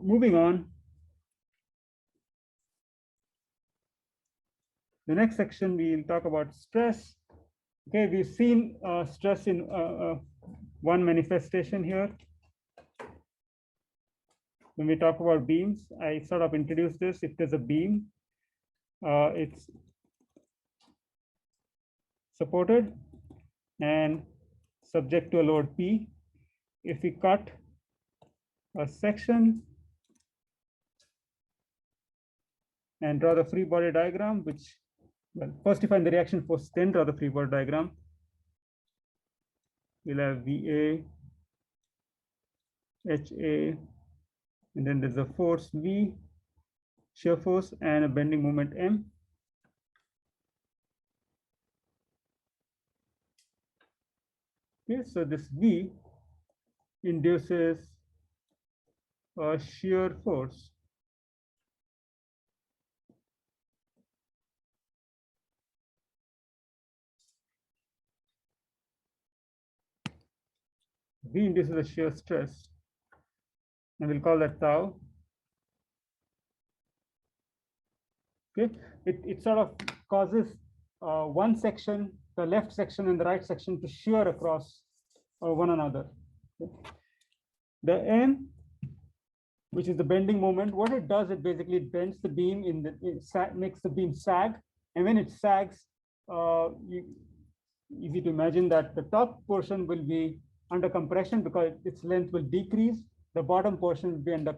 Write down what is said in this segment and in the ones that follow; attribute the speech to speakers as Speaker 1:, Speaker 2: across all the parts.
Speaker 1: moving on. The next section, we'll talk about stress. Okay, we've seen stress in one manifestation here. When we talk about beams, I sort of introduced this. If there's a beam, it's supported and subject to a load P. If we cut a section and draw the free body diagram, which, well, first define the reaction force, then draw the free body diagram. We'll have VA, HA, and then there's a force V, shear force, and a bending moment M. Okay, so this V induces a shear force. V induces a shear stress, and we'll call that tau. Okay, it sort of causes one section, the left section and the right section, to shear across one another. Okay. The M, which is the bending moment, what it does, it basically bends the beam makes the beam sag, and when it sags, easy to imagine that the top portion will be under compression because its length will decrease. The bottom portion will be under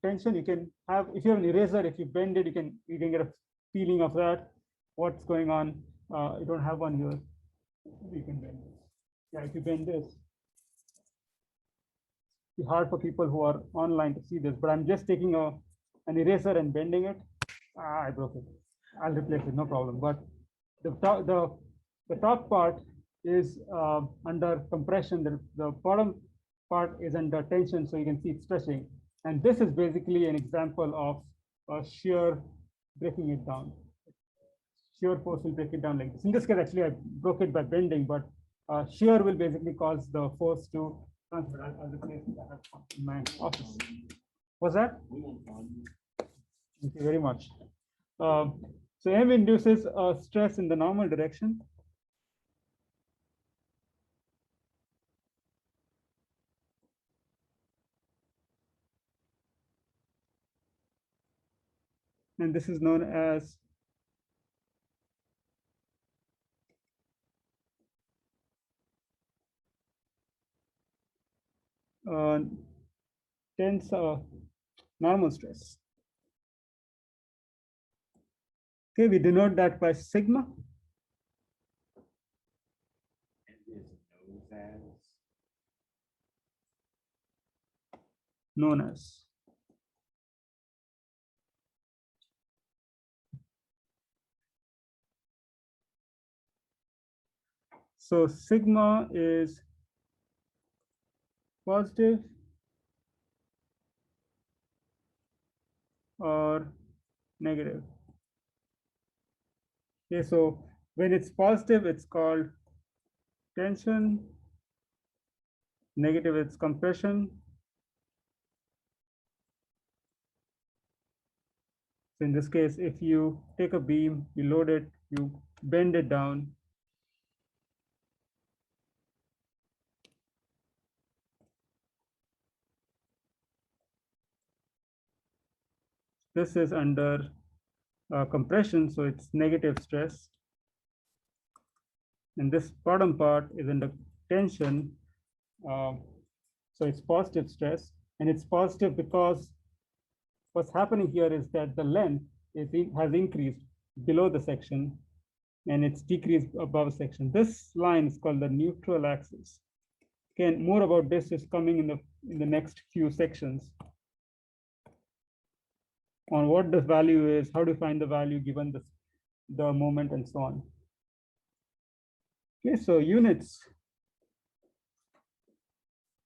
Speaker 1: tension. You can have, if you have an eraser, if you bend it, you can get a feeling of that. What's going on? You don't have one here. You can bend this. Yeah, if you bend this, it's hard for people who are online to see this. But I'm just taking an eraser and bending it. I broke it. I'll replace it, no problem. But the top part is under compression. The bottom part is under tension, so you can see it stretching. And this is basically an example of shear breaking it down. Shear force will break it down like this. In this case, actually, I broke it by bending, but shear will basically cause the force to transfer. I'll replace that in my office. What's that? Thank you very much. So M induces a stress in the normal direction. And this is known as tensor normal stress. Okay, we denote that by sigma. Known as. So sigma is positive or negative. Okay, so when it's positive, it's called tension. Negative, it's compression. So in this case, if you take a beam, you load it, you bend it down. This is under compression, so it's negative stress. And this bottom part is under tension, so it's positive stress. And it's positive because what's happening here is that the length has increased below the section, and it's decreased above section. This line is called the neutral axis. Again, more about this is coming in the next few sections on what the value is, how to find the value given the moment, and so on. Okay, so units.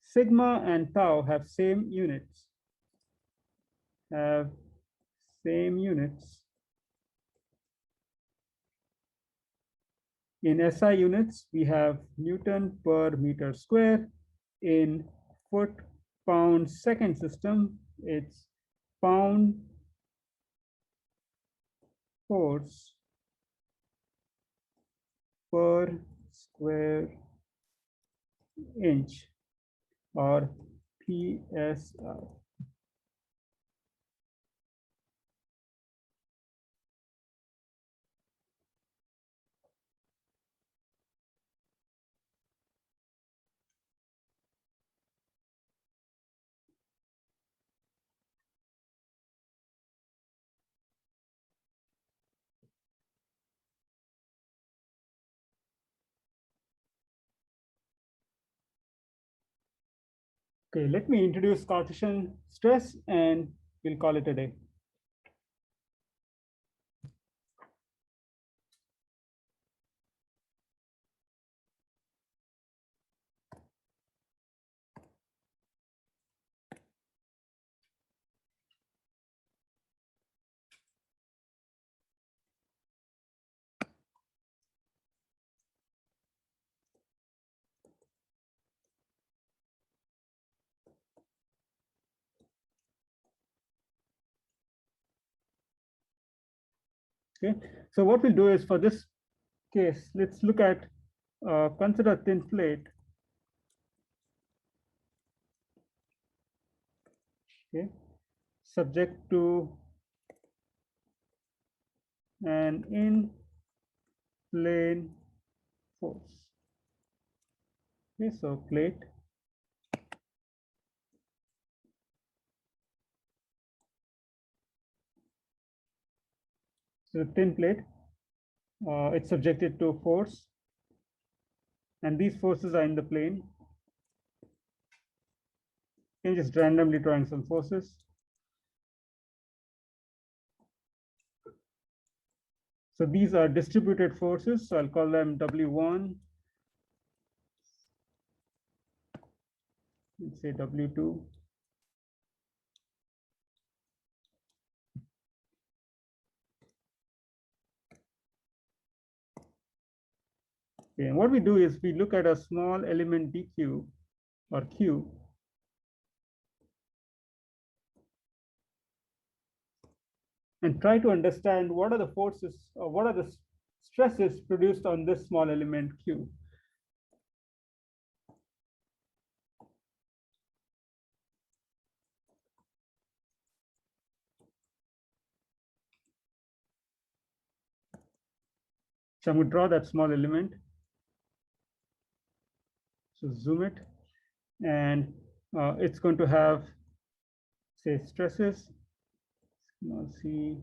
Speaker 1: Sigma and tau have same units. In SI units, we have Newton per meter square. In foot, pound, second system, it's pound force per square inch, or PSI. Okay, let me introduce Cartesian stress and we'll call it a day. Okay, so what we'll do is, for this case, let's look at consider a thin plate. Okay, subject to an in-plane force. Okay, so plate. So thin plate, it's subjected to force, and these forces are in the plane. You can just randomly drawing some forces. So these are distributed forces, so I'll call them W1, let's say W2. Okay, and what we do is we look at a small element dq or q, and try to understand what are the forces or what are the stresses produced on this small element q. So I'm going to draw that small element. So zoom it, and it's going to have, say, stresses, small c,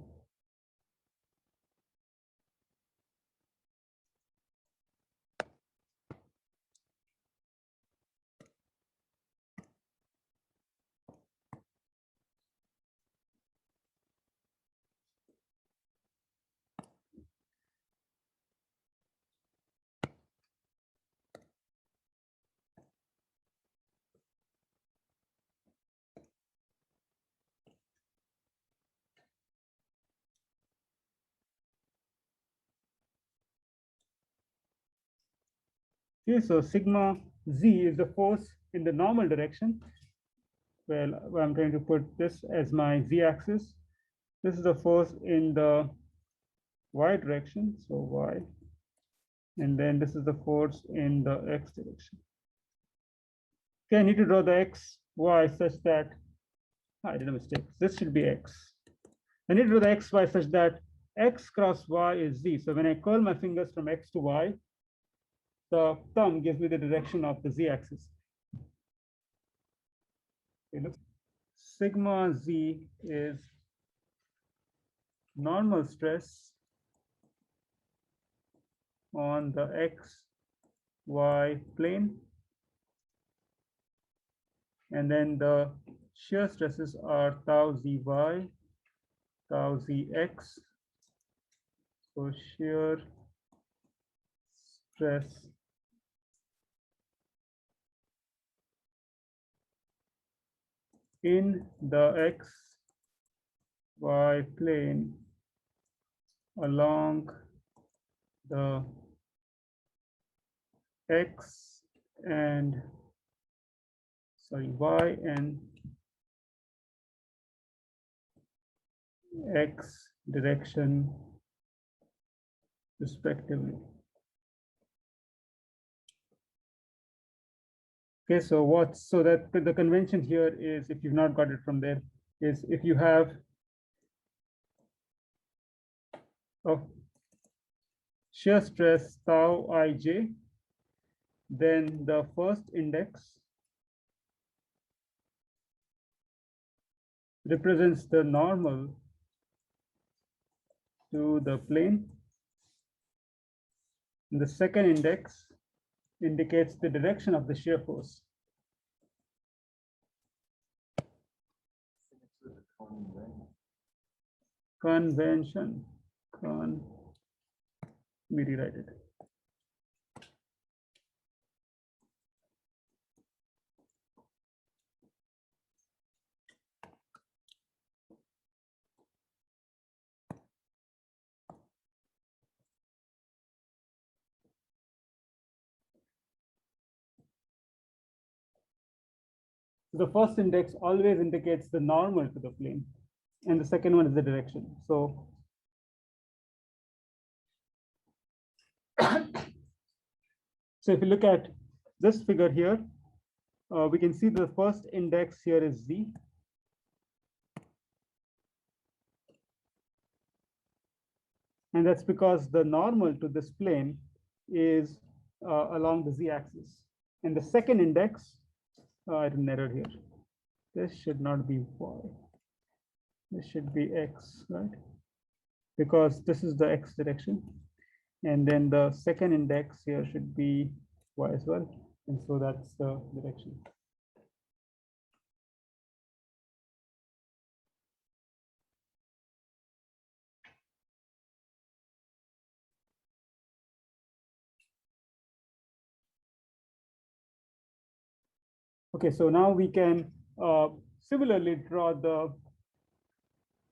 Speaker 1: okay, so sigma z is the force in the normal direction. Well, I'm trying to put this as my z-axis. This is the force in the y direction, so y. And then this is the force in the x direction. Okay, I need to draw the x, y such that, I did a mistake. This should be x. I need to draw the x, y such that x cross y is z. So when I curl my fingers from x to y, the thumb gives me the direction of the z-axis. Okay, look. Sigma z is normal stress on the x, y plane. And then the shear stresses are tau zy, tau zx. So shear stress in the x, y plane along the x and y and x direction respectively. Okay, so that the convention here is, if you've not got it from there, is if you have a shear stress tau ij, then the first index represents the normal to the plane. And the second index indicates the direction of the shear force. Convention. Let me rewrite it. The first index always indicates the normal to the plane, and the second one is the direction. So so if you look at this figure here, we can see the first index here is z. And that's because the normal to this plane is along the z-axis. And the second index, I had an error here. This should not be y. This should be x, right? Because this is the x direction. And then the second index here should be y as well. And so that's the direction. Okay, so now we can similarly draw the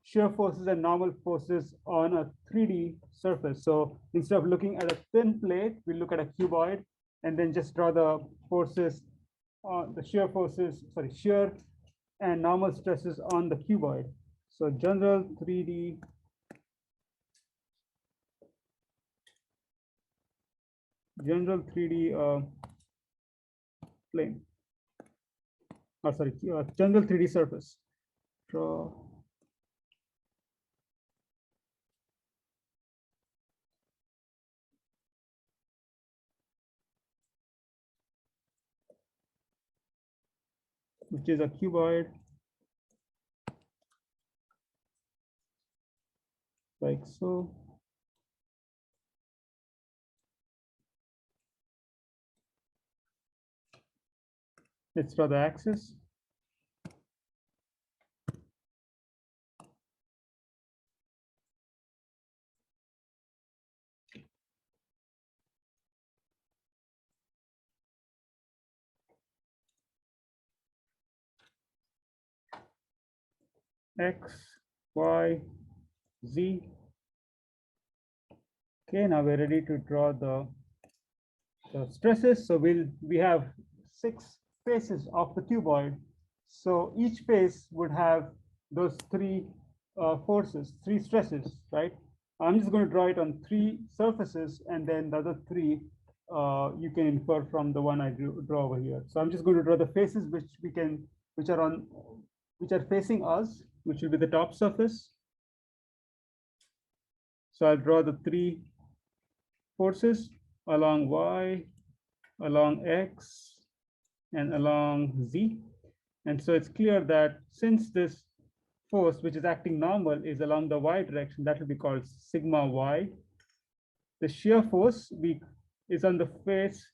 Speaker 1: shear forces and normal forces on a 3D surface. So instead of looking at a thin plate, we look at a cuboid and then just draw the forces, the shear forces, sorry, shear and normal stresses on the cuboid. So general 3D plane. Oh, sorry, general 3D surface. Draw which is a cuboid like so. Let's draw the axis. X, Y, Z. Okay, now we're ready to draw the stresses. So we have 6 faces of the cuboid. So each face would have those 3 forces, 3 stresses, right? I'm just going to draw it on 3 surfaces, and then the other 3 you can infer from the one I draw over here. So I'm just going to draw the faces which are facing us, which will be the top surface. So I'll draw the 3 forces along Y, along X, and along Z. And so it's clear that since this force, which is acting normal, is along the Y direction, that will be called sigma Y. The shear force is on the face,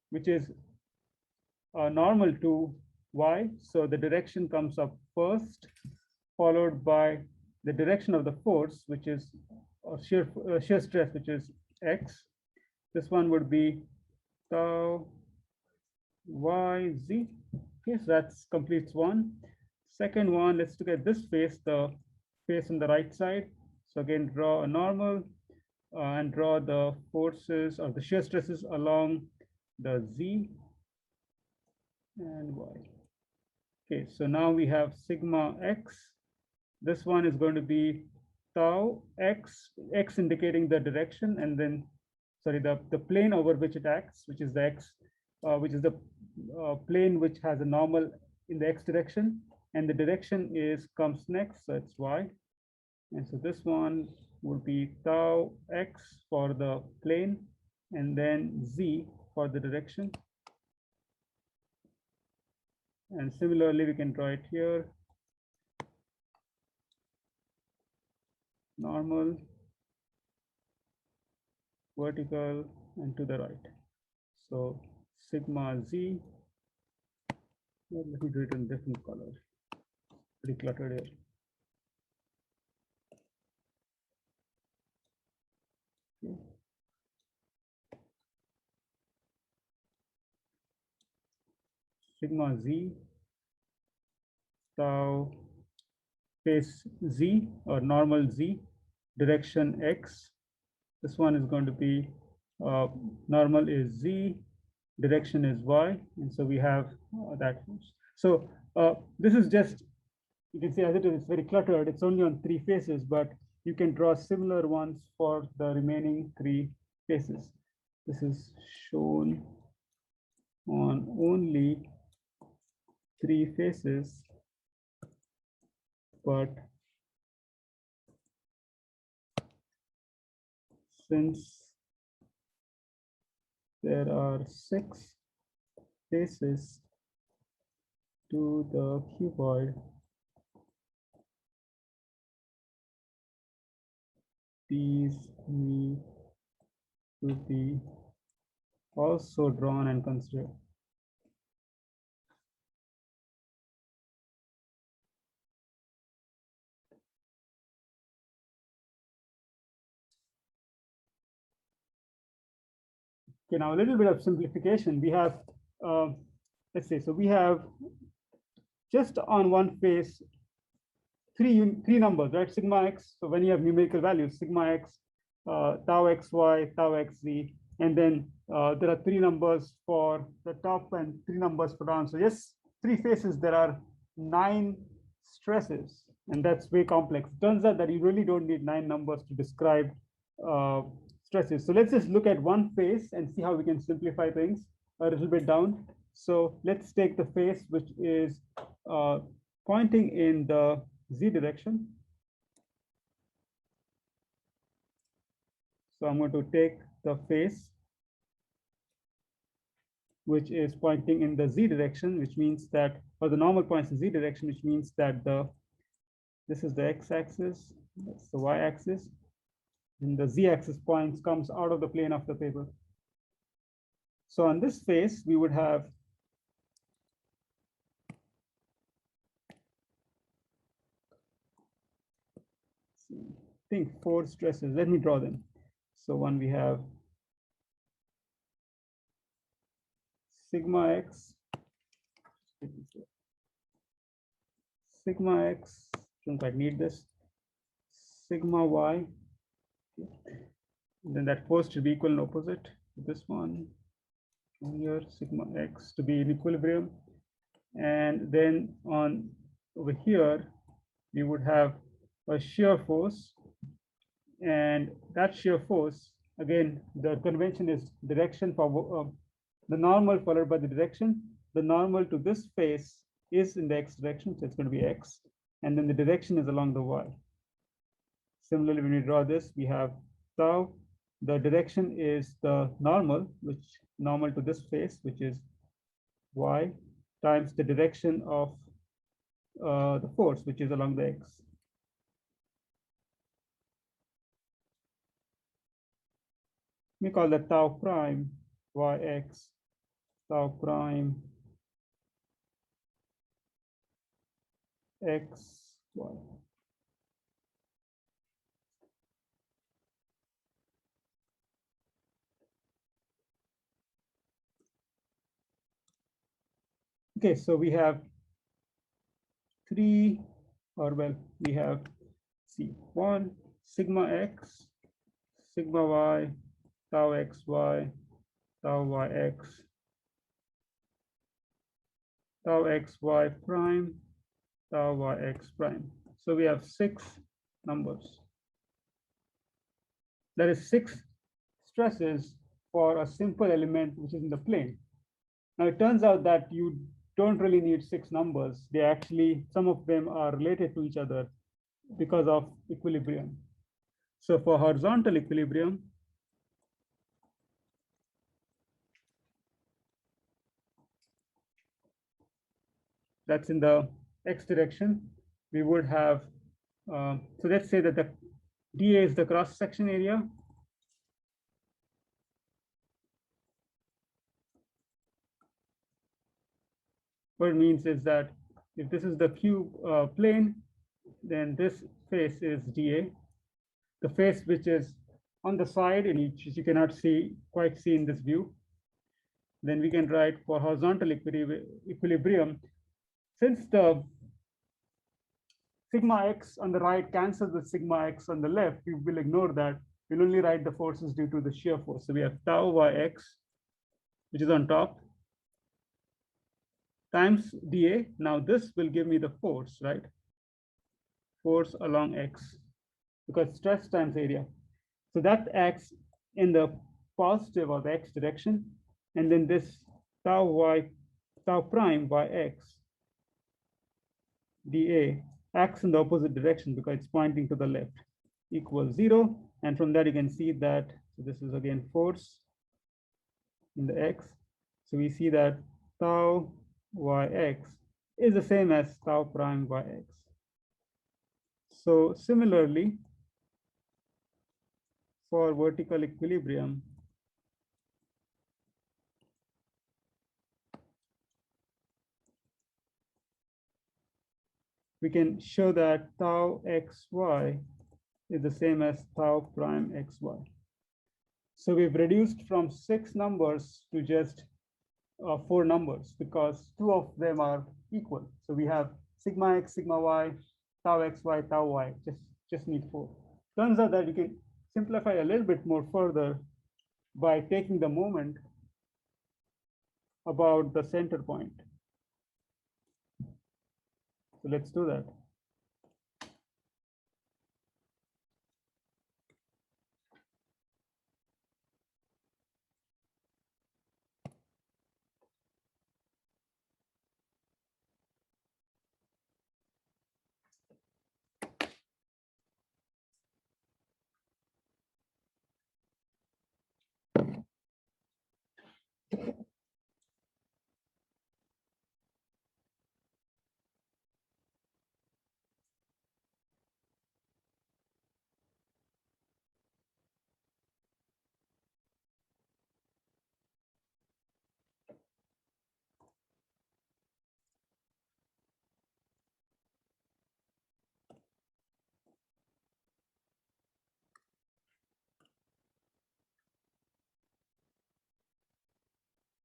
Speaker 1: which is normal to Y. So the direction comes up first, followed by the direction of the force, which is shear stress, which is X. This one would be tau YZ. Okay, so that's completes one. Second one, let's look at this face, the face on the right side. So again, draw a normal and draw the forces or the shear stresses along the Z and Y. Okay, so now we have sigma X This one is going to be tau x, x indicating the direction, and then, sorry, the plane over which it acts, which is the x, which is the plane which has a normal in the x direction, and the direction is comes next, so it's y. And so this one would be tau x for the plane, and then z for the direction. And similarly, we can draw it here. Normal, vertical, and to the right. So sigma z. Well, let me do it in different color. Pretty cluttered here. Okay. Sigma z, tau face z or normal z, direction x. This one is going to be normal is z, direction is y, and so we have that. So this is just, you can see as it is, it's very cluttered. It's only on 3 faces, but you can draw similar ones for the remaining 3 faces. This is shown on only 3 faces, but since there are 6 faces to the cuboid, these need to be also drawn and considered. Okay, now a little bit of simplification. We have, let's say, so we have just on one face, three numbers, right? Sigma x. So when you have numerical values, sigma x, tau xy, tau xz, and then there are 3 numbers for the top and 3 numbers for down. So yes, 3 faces, there are 9 stresses, and that's way complex. Turns out that you really don't need 9 numbers to describe stresses. So let's just look at one face and see how we can simplify things a little bit down. So let's take the face which is pointing in the z direction. So I'm going to take the face which is pointing in the z direction, which means that, or the normal points in z direction, which means that this is the x-axis, that's the y-axis, and the z-axis points comes out of the plane of the paper. So on this face, we would have I think 4 stresses. Let me draw them. So one, we have sigma x, don't quite need this, sigma y, and then that force should be equal and opposite. This one here, sigma x to be in equilibrium, and then on over here we would have a shear force, and that shear force, again, the convention is direction for the normal followed by the direction. The normal to this face is in the x direction, so it's going to be x, and then the direction is along the y. Similarly, when we draw this, we have tau. The direction is the normal, which normal to this face, which is y, times the direction of the force, which is along the x. We call that tau prime yx, tau prime x y. Okay, so we have 3, or well, we have C1, sigma x, sigma y, tau xy, tau yx, tau xy prime, tau yx prime. So we have 6 numbers. There is 6 stresses for a simple element which is in the plane. Now it turns out that you don't really need 6 numbers. They actually, some of them are related to each other because of equilibrium. So for horizontal equilibrium, that's in the x direction, we would have, so let's say that the dA is the cross-section area. What it means is that if this is the cube plane, then this face is dA. The face which is on the side, and which you cannot quite see in this view, then we can write for horizontal equilibrium, since the sigma x on the right cancels with sigma x on the left, we will ignore that. We'll only write the forces due to the shear force. So we have tau yx, which is on top, times dA. Now this will give me the force, right? Force along x, because stress times area. So that acts in the positive or the x direction. And then this tau prime by x dA acts in the opposite direction because it's pointing to the left, equals 0. And from that you can see that, so this is again force in the x. So we see that tau yx is the same as tau prime by x. So similarly, for vertical equilibrium, we can show that tau xy is the same as tau prime xy. So we've reduced from 6 numbers to just 4 numbers because 2 of them are equal. So we have sigma x, sigma y, tau xy, tau y, just need 4. Turns out that you can simplify a little bit more further by taking the moment about the center point. So let's do that.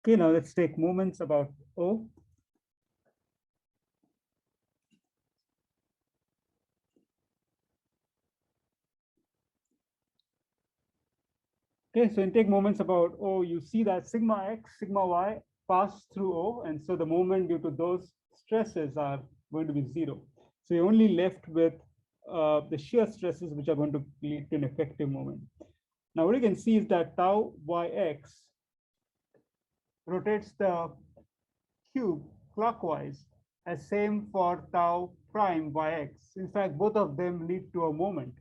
Speaker 1: Okay, now let's take moments about O. Okay, so in take moments about O, you see that sigma x, sigma y pass through O, and so the moment due to those stresses are going to be 0. So you're only left with the shear stresses, which are going to lead to an effective moment. Now what you can see is that tau yx rotates the cube clockwise, as same for tau prime yx. In fact, both of them lead to a moment.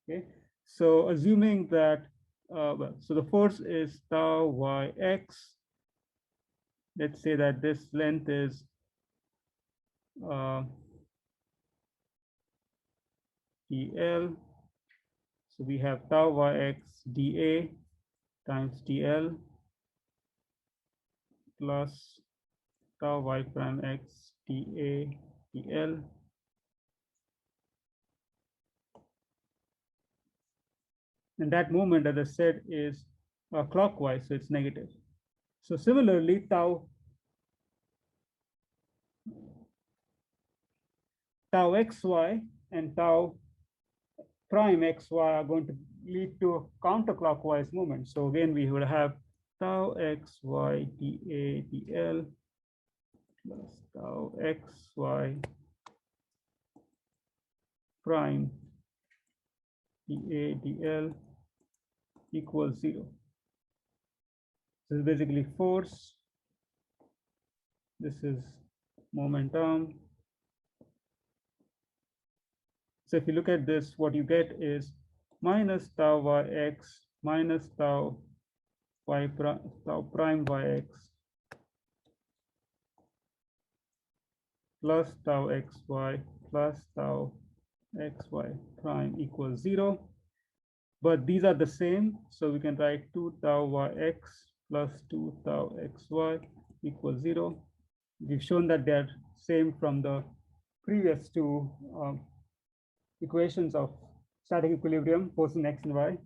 Speaker 1: Okay, so assuming that, so the force is tau yx. Let's say that this length is dl. So we have tau yx dA times dl plus tau y prime x dA dl. And that moment, as I said, is clockwise, so it's negative. So similarly, tau xy and tau prime xy are going to lead to a counterclockwise moment. So again, we would have tau xy dA dl plus tau xy prime dA dL equals 0. This is basically force. This is momentum. So if you look at this, what you get is minus tau yx minus tau prime yx plus tau xy plus tau xy prime equals 0. But these are the same, so we can write 2 tau yx plus 2 tau xy equals 0. We've shown that they're same from the previous two equations of static equilibrium, force in x and y.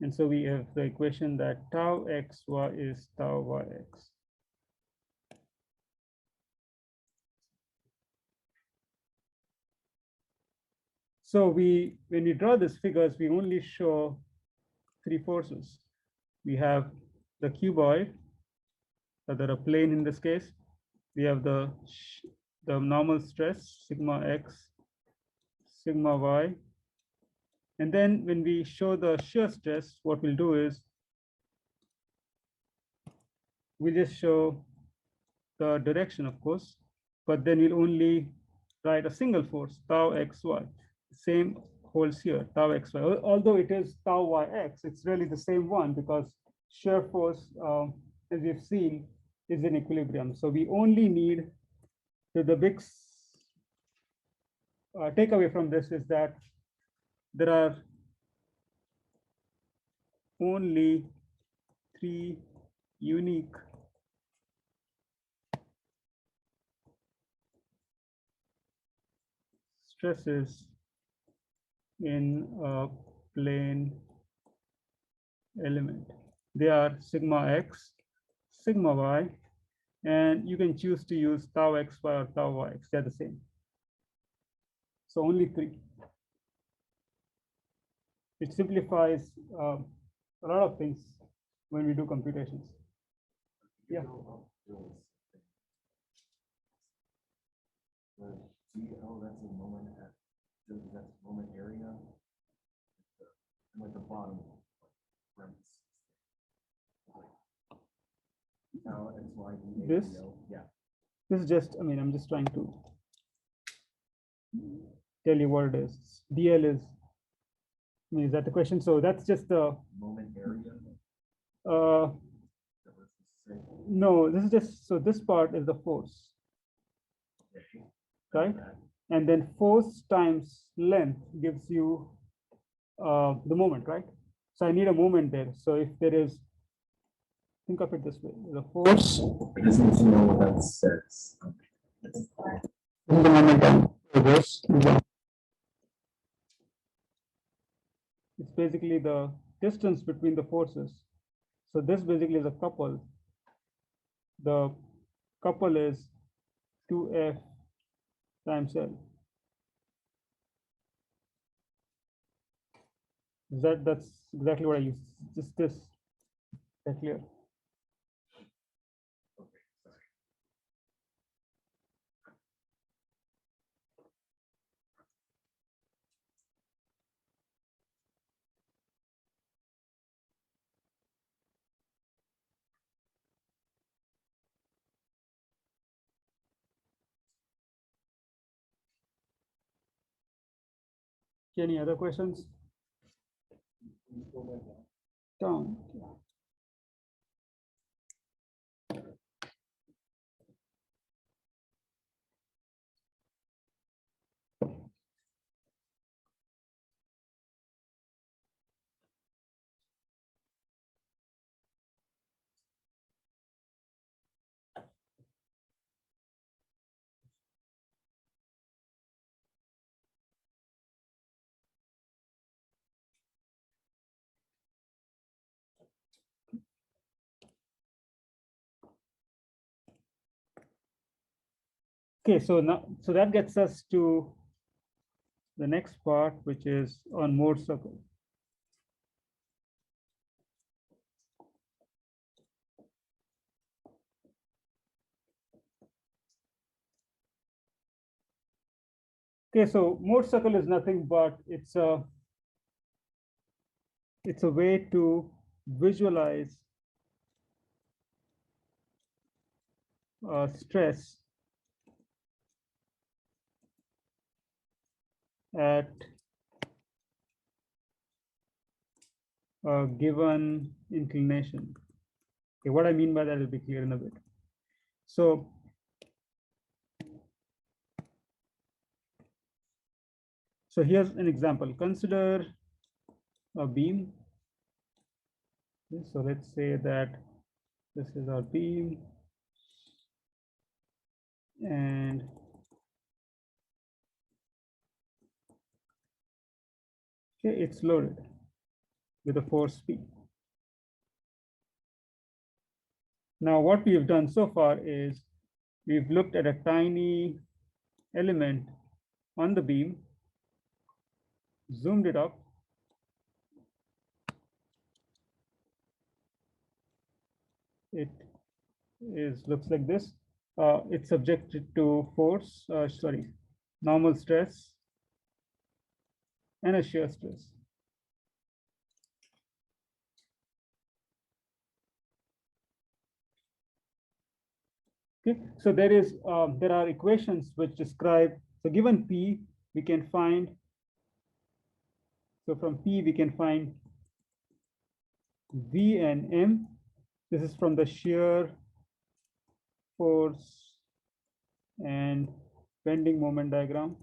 Speaker 1: And so we have the equation that tau xy is tau yx. So when we draw these figures, we only show three forces. We have the cuboid, rather a plane in this case. We have the normal stress, sigma x, sigma y. And then when we show the shear stress, what we'll do is we'll just show the direction, of course, but then we'll only write a single force, tau xy. Same holds here, tau xy. Although it is tau yx, it's really the same one because shear force, as we've seen, is in equilibrium. So we only need the big takeaway from this is that there are only three unique stresses in a plane element. They are sigma x, sigma y, and you can choose to use tau xy or tau yx. They're the same. So only three. It simplifies a lot of things when we do computations. Yeah.
Speaker 2: GL, that's a moment that's moment area. And like the bottom now XY
Speaker 1: This?
Speaker 2: Yeah.
Speaker 1: This is just, I mean, I'm just trying to tell you what it is. DL is, I mean, is that the question? So that's just the
Speaker 2: moment area.
Speaker 1: No, this is just, so this part is the force, right? And then force times length gives you the moment, right? So I need a moment there. So if there is, think of it this way, the force.
Speaker 2: I just need to know what that says.
Speaker 1: The momentum. It's basically the distance between the forces. So this basically is a couple. The couple is 2F times L. That's exactly what I use. Just this. That clear? Any other questions? Down. Okay, so now, so that gets us to the next part, which is on Mohr circle. Okay, so Mohr circle is nothing but it's a way to visualize stress at a given inclination. Okay, what I mean by that will be clear in a bit. So here's an example. Consider a beam. So let's say that this is our beam, and okay, it's loaded with a force P. Now, what we've done so far is we've looked at a tiny element on the beam, zoomed it up, it looks like this. It's subjected to force, normal stress and a shear stress. Okay, so there are equations which describe, so given P, we can find, so from P we can find V and M. This is from the shear force and bending moment diagram.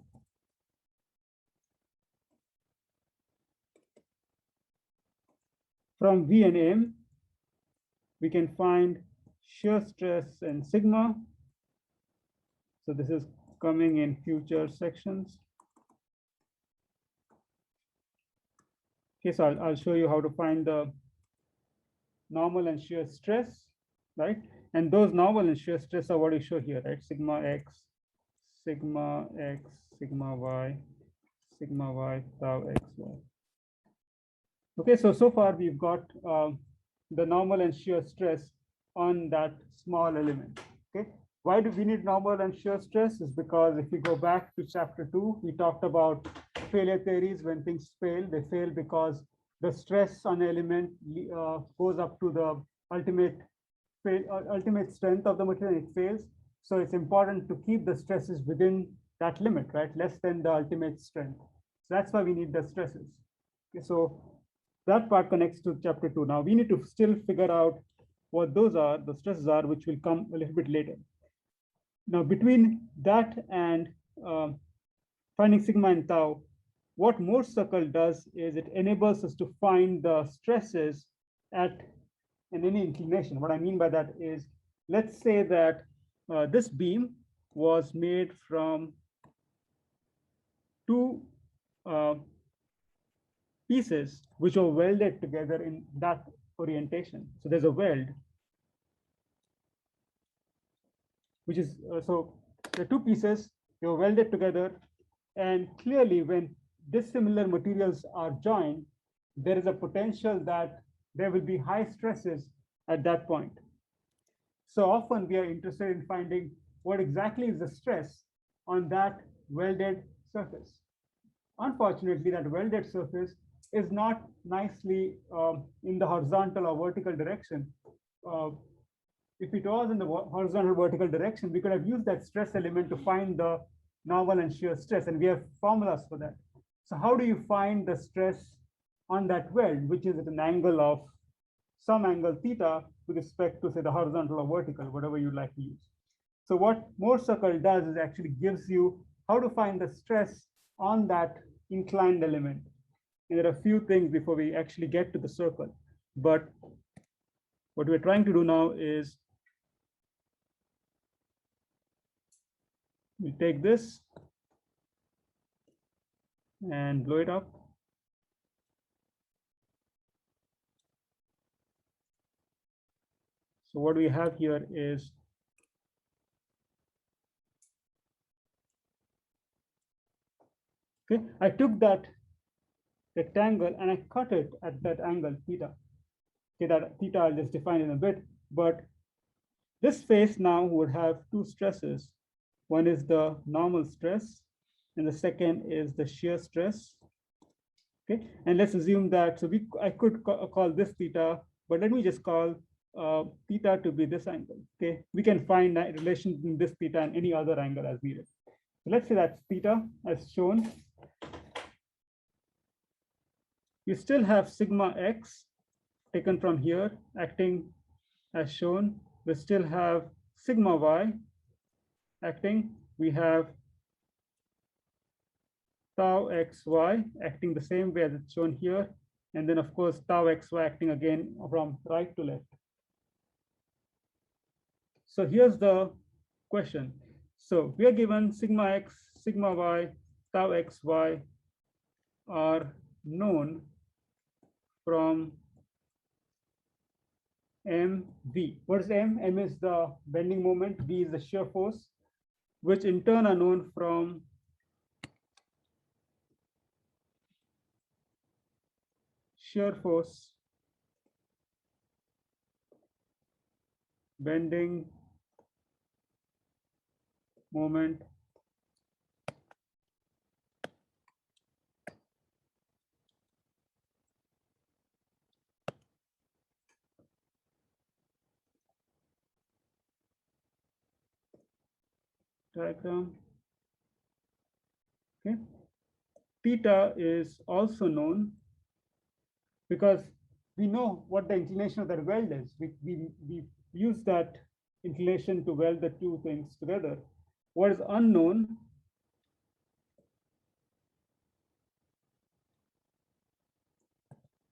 Speaker 1: From V and M, we can find shear stress and sigma. So this is coming in future sections. Okay, so I'll show you how to find the normal and shear stress, right? And those normal and shear stress are what you show here, right? Sigma x, sigma x, sigma y, tau x, y. Okay, so far we've got the normal and shear stress on that small element. Okay, why do we need normal and shear stress? Is because if we go back to chapter 2, we talked about failure theories. When things fail, they fail because the stress on an element goes up to the ultimate strength of the material, and it fails. So it's important to keep the stresses within that limit, right? Less than the ultimate strength. So that's why we need the stresses. Okay, so that part connects to chapter 2. Now we need to still figure out what those are, the stresses are, which will come a little bit later. Now between that and finding sigma and tau, what Mohr circle does is it enables us to find the stresses at any inclination. What I mean by that is, let's say that this beam was made from two pieces which are welded together in that orientation. So there's a weld, which is so the two pieces, they were welded together, and clearly when dissimilar materials are joined, there is a potential that there will be high stresses at that point. So often we are interested in finding what exactly is the stress on that welded surface. Unfortunately, that welded surface is not nicely in the horizontal or vertical direction. If it was in the horizontal vertical direction, we could have used that stress element to find the normal and shear stress, and we have formulas for that. So how do you find the stress on that weld, which is at an angle of some angle theta with respect to, say, the horizontal or vertical, whatever you like to use? So what Mohr circle does is actually gives you how to find the stress on that inclined element. And there are a few things before we actually get to the circle. But what we're trying to do now is we take this and blow it up. So what we have here is okay, I took that rectangle and I cut it at that angle theta. Okay, that theta I'll just define in a bit, but this face now would have two stresses. One is the normal stress, and the second is the shear stress. Okay, and let's assume that, so I could call this theta, but let me just call theta to be this angle. Okay, we can find a relation between this theta and any other angle as needed. So let's say that's theta as shown. You still have sigma x taken from here acting as shown. We still have sigma y acting. We have tau xy acting the same way as it's shown here. And then of course, tau xy acting again from right to left. So here's the question. So we are given sigma x, sigma y, tau xy are known from mv. What is m? M is the bending moment, v is the shear force, which in turn are known from shear force, bending moment, diagram. Okay. Theta is also known because we know what the inclination of that weld is. We use that inclination to weld the two things together. What is unknown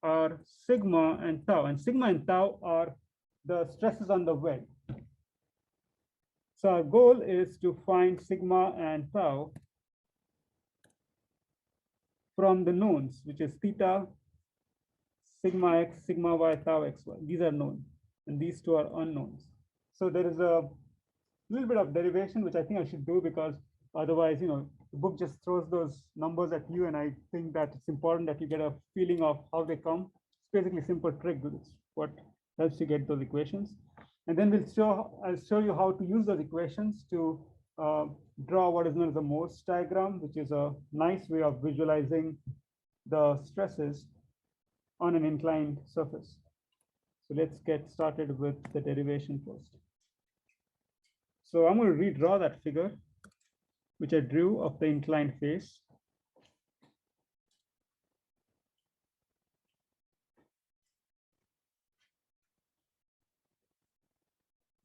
Speaker 1: are sigma and tau, and sigma and tau are the stresses on the weld. So our goal is to find sigma and tau from the knowns, which is theta, sigma x, sigma y, tau xy. These are known, and these two are unknowns. So there is a little bit of derivation, which I think I should do because otherwise, the book just throws those numbers at you, and I think that it's important that you get a feeling of how they come. It's basically a simple trick, but it's what helps you get those equations. And then I'll show you how to use those equations to draw what is known as a Mohr's diagram, which is a nice way of visualizing the stresses on an inclined surface. So let's get started with the derivation first. So I'm going to redraw that figure, which I drew of the inclined face.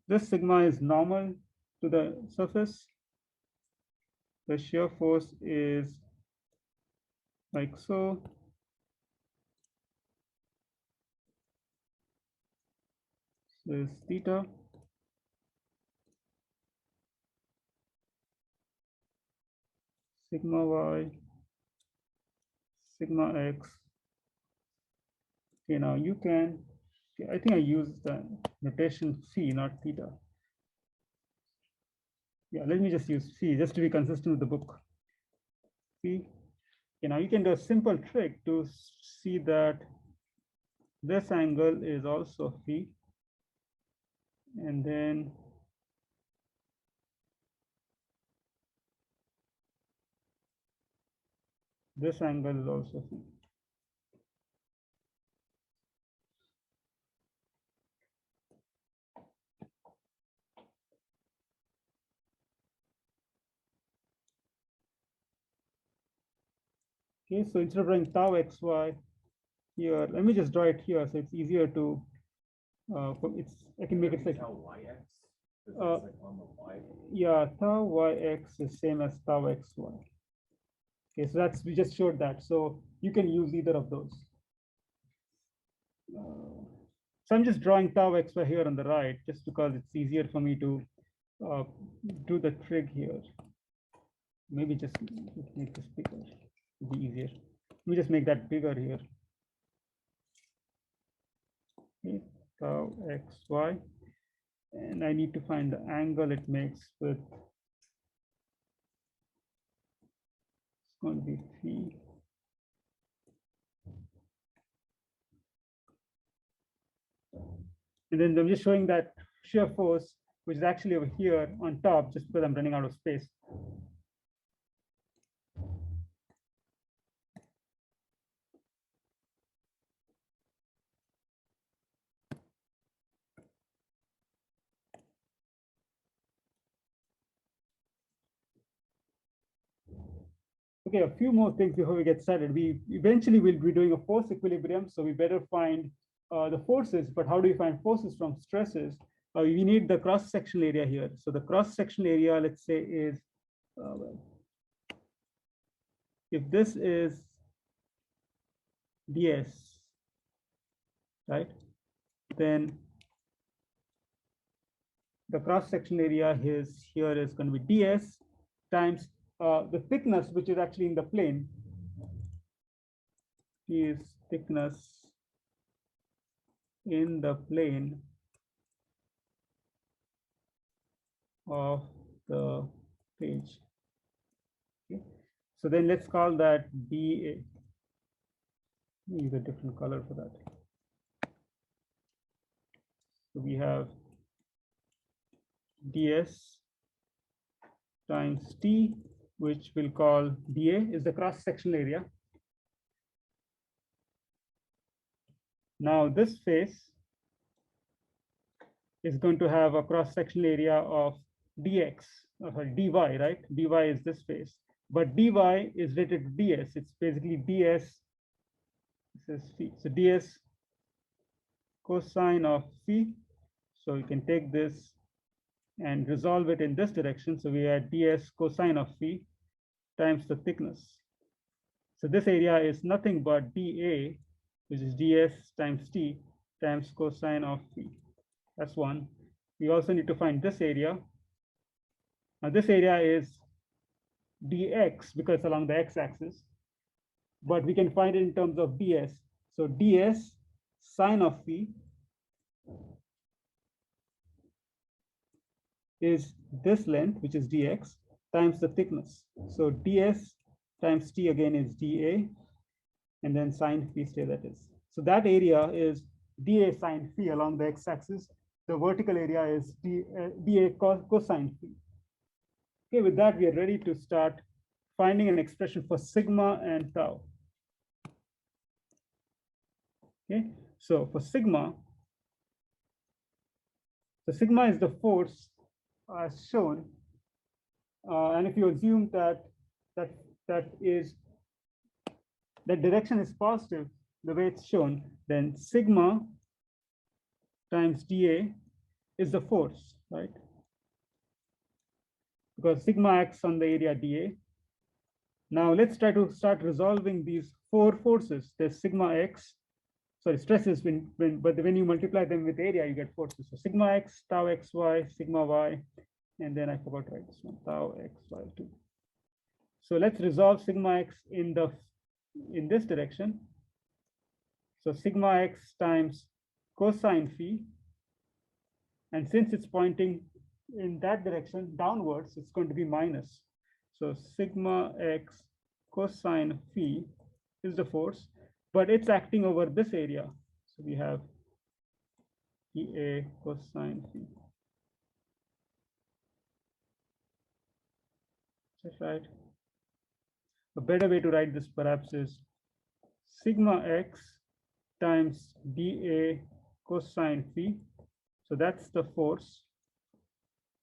Speaker 1: This sigma is normal to the surface. The shear force is like so. This is theta. Sigma y, sigma x. Okay, now you can, I think I used the notation phi, not theta. Yeah, let me just use phi just to be consistent with the book. Phi. Okay, now you can do a simple trick to see that this angle is also phi. And then this angle is also phi. Okay, so instead of drawing tau xy here, let me just draw it here so it's easier to, I can make it like
Speaker 2: tau yx.
Speaker 1: like
Speaker 2: on the y.
Speaker 1: Yeah, tau yx is same as tau xy. Okay, so we just showed that. So you can use either of those. So I'm just drawing tau xy here on the right, just because it's easier for me to do the trig here. Maybe just make this bigger, it'll be easier. Let me just make that bigger here. Okay, tau xy. And I need to find the angle it makes with, it's going to be phi. And then I'm just showing that shear force, which is actually over here on top, just because I'm running out of space. Okay, a few more things before we get started. We eventually will be doing a force equilibrium, so we better find the forces. But how do we find forces from stresses? We need the cross-sectional area here. So the cross-sectional area, let's say, is well, if this is ds, right? Then the cross-sectional area here is going to be ds times the thickness, which is actually in the plane, is thickness in the plane of the page. Okay. So then let's call that dA. Use a different color for that. So we have ds times t, which we'll call dA, is the cross-sectional area. Now this face is going to have a cross-sectional area of dx, sorry, dy, right? dy is this face, but dy is related to ds. It's basically ds, this is phi. So ds cosine of phi. So you can take this and resolve it in this direction. So we had ds cosine of phi times the thickness. So this area is nothing but dA, which is ds times t times cosine of phi. That's one. We also need to find this area. Now this area is dx because it's along the x-axis, but we can find it in terms of ds. So ds sine of phi is this length, which is dx, times the thickness. So ds times t again is dA, and then sine phi stay that is. So that area is dA sine phi along the x-axis. The vertical area is dA cosine phi. Okay, with that, we are ready to start finding an expression for sigma and tau. Okay, so for sigma, the sigma is the force as shown, and if you assume that that direction is positive, the way it's shown, then sigma times dA is the force, right? Because sigma acts on the area dA. Now let's try to start resolving these four forces. There's sigma x, sorry, stresses but when you multiply them with area, you get forces. So sigma x, tau xy, sigma y, and then I forgot to write this one, tau xy2. So let's resolve sigma x in this direction. So sigma x times cosine phi, and since it's pointing in that direction downwards, it's going to be minus. So sigma x cosine phi is the force, but it's acting over this area. So we have dA cosine phi. That's right. A better way to write this perhaps is sigma x times dA cosine phi. So that's the force,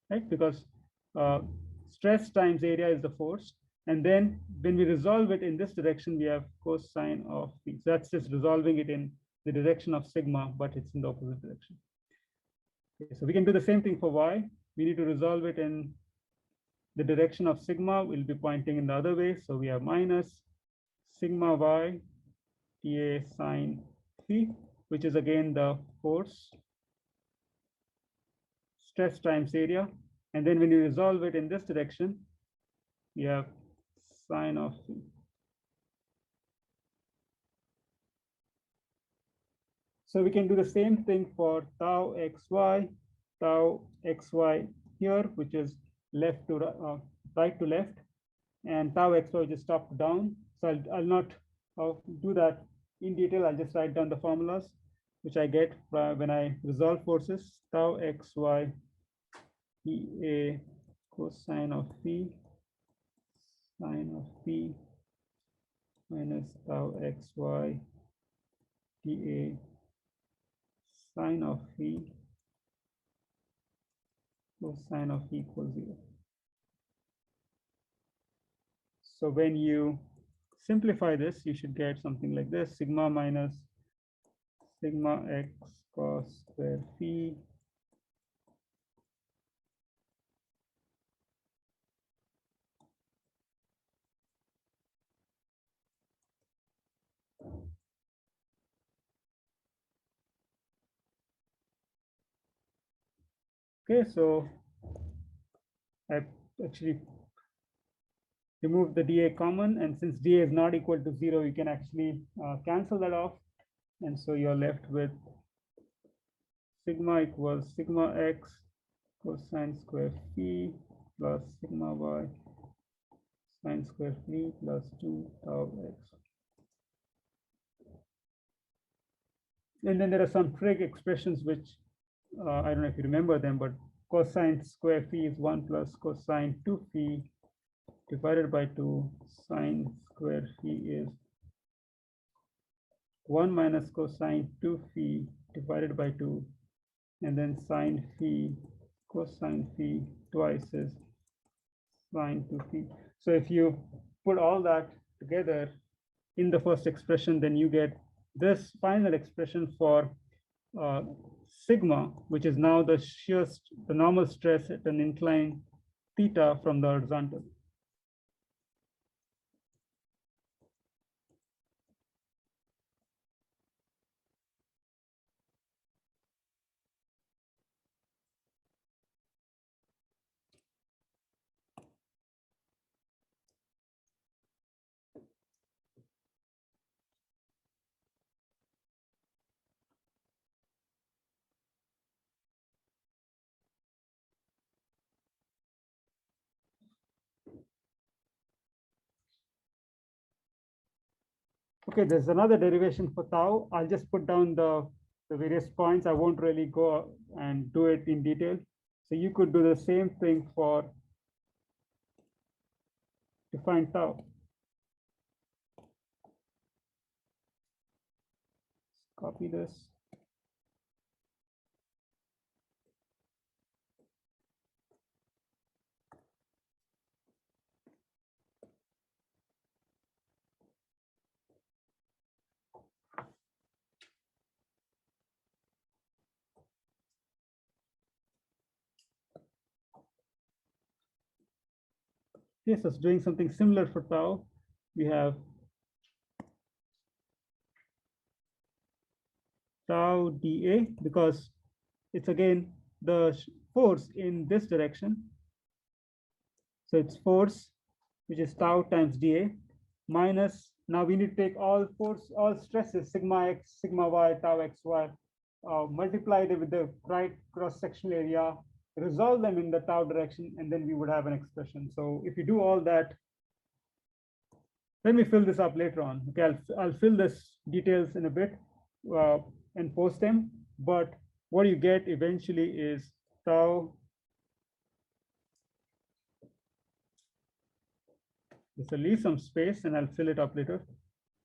Speaker 1: right? Because stress times area is the force. And then when we resolve it in this direction, we have cosine of phi. So that's just resolving it in the direction of sigma, but it's in the opposite direction. Okay, so we can do the same thing for y. We need to resolve it in the direction of sigma. We'll be pointing in the other way. So we have minus sigma y dA sine phi, which is again the force, stress times area. And then when you resolve it in this direction, you have sine of phi. So we can do the same thing for tau xy here, which is left to right to left, and tau xy, which is top to down. So I'll not do that in detail. I'll just write down the formulas, which I get when I resolve forces. Tau xy dA cosine of phi sine of phi minus tau xy dA sine of phi cosine of phi equals 0. So when you simplify this, you should get something like this: sigma minus sigma x cos square phi Okay, so I actually remove the dA common, and since dA is not equal to 0, you can actually cancel that off, and so you're left with sigma equals sigma x cosine square phi plus sigma y sine square phi plus 2 tau x. And then there are some trig expressions which I don't know if you remember them, but cosine square phi is 1 plus cosine 2 phi divided by 2. Sine square phi is 1 minus cosine 2 phi divided by 2. And then sine phi cosine phi twice is sine 2 phi. So if you put all that together in the first expression, then you get this final expression for sigma, which is now the the normal stress at an incline theta from the horizontal. Okay, there's another derivation for tau. I'll just put down the various points. I won't really go and do it in detail. So you could do the same thing for to find tau. Copy this. Yes, it's doing something similar for tau. We have tau dA because it's again the force in this direction. So it's force, which is tau times dA, minus, now we need to take all stresses, sigma x, sigma y, tau xy, multiply it with the right cross-sectional area, resolve them in the tau direction, and then we would have an expression. So if you do all that, let me fill this up later on. Okay, I'll fill this details in a bit and post them. But what you get eventually is tau. This will leave some space, and I'll fill it up later.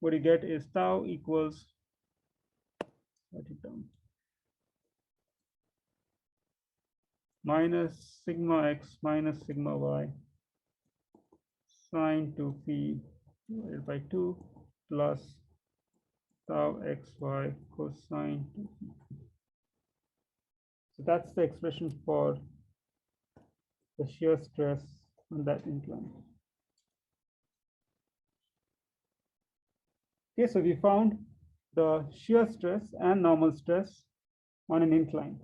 Speaker 1: What you get is tau equals, write it down, minus sigma x minus sigma y sine 2 phi divided by 2 plus tau xy cosine 2 phi. So that's the expression for the shear stress on that incline. Okay, so we found the shear stress and normal stress on an incline.